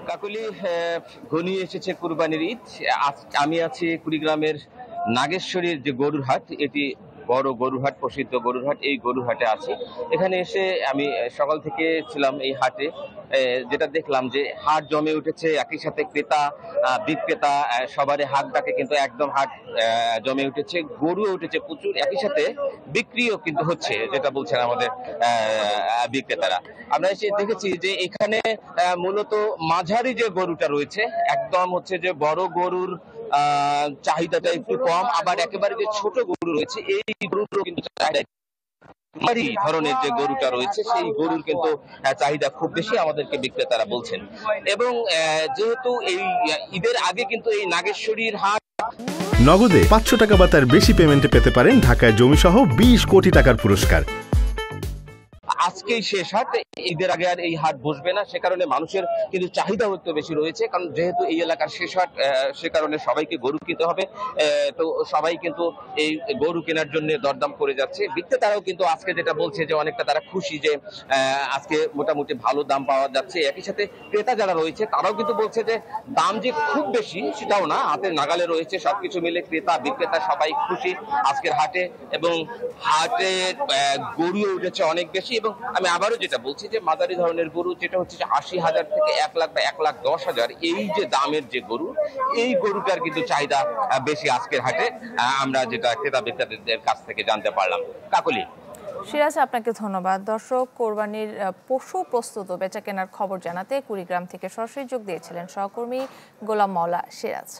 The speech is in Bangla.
কাকলি, ঘনিয়ে এসেছে কুরবানির ঈদ। আমি আছি কুড়িগ্রামের নাগেশ্বরীর যে গরুর হাট, এটি বড় গরুর হাট, প্রসিদ্ধ গরুর হাট। এই গরুর হাটে আছি। এখানে এসে আমি সকাল থেকে ছিলাম এই হাটে। যেটা দেখলাম যে হাট জমে উঠেছে, একই সাথে ক্রেতা বিক্রেতা সবারই হাট ডাকে কিন্তু একদম হাট জমে উঠেছে, গরুও উঠেছে প্রচুর, একই সাথে বিক্রিও কিন্তু হচ্ছে, যেটা বলছেন আমাদের বিক্রেতারা। আমরা এসে দেখেছি যে এখানে মূলত মাঝারি যে গরুটা রয়েছে, একদম হচ্ছে যে বড় গরুর চাহিদাটা একটু কম, আবার একেবারে যে ছোট গরু রয়েছে এই গরুগুলো কিন্তু চাহিদা ভারী ধরনের যে গরুটা রয়েছে সেই গরুর কিন্তু চাহিদা খুব বেশি, আমাদেরকে বিক্রেতারা বলছেন। এবং যেহেতু এই ঈদের আগে কিন্তু এই নাগেশ্বরীর হাট নগদে 500 টাকা বা তার বেশি পেমেন্টে পেতে পারেন ঢাকায় জমিসহ 20 কোটি টাকার পুরস্কার। আজকেই শেষ হাট, ঈদের আগে আর এই হাট বসবে না, সে কারণে মানুষের কিন্তু চাহিদা একটু বেশি রয়েছে, কারণ যেহেতু এই এলাকার শেষ হাট, সে কারণে সবাইকে গরু কিনতে হবে। তো সবাই কিন্তু এই গরু কেনার জন্য দরদাম করে যাচ্ছে। বিক্রেতারাও কিন্তু আজকে যেটা বলছে যে অনেকটা তারা খুশি যে আজকে মোটামুটি ভালো দাম পাওয়া যাচ্ছে। একই সাথে ক্রেতা যারা রয়েছে তারাও কিন্তু বলছে যে দাম যে খুব বেশি সেটাও না, হাতের নাগালে রয়েছে। সবকিছু মিলে ক্রেতা বিক্রেতা সবাই খুশি আজকের হাটে, এবং হাটে গরুও উঠেছে অনেক বেশি। এবং আমি আবারও যেটা বলছি যে মাঝারি ধরনের গরু, যেটা হচ্ছে যে 80,000 থেকে 1 লাখ বা 1,10,000, এই যে দামের যে গরু, এই গরুটার কিন্তু চাহিদা বেশি আজকের হাটে, আমরা যেটা ক্রেতা বিক্রেতাদের কাছ থেকে জানতে পারলাম। কাকলি। সিরাজ, আপনাকে ধন্যবাদ। দর্শক, কোরবানির পশু প্রস্তুত ও বেচা কেনার খবর জানাতে কুড়িগ্রাম থেকে সরাসরি যোগ দিয়েছিলেন সহকর্মী গোলাম মাওলা সিরাজ।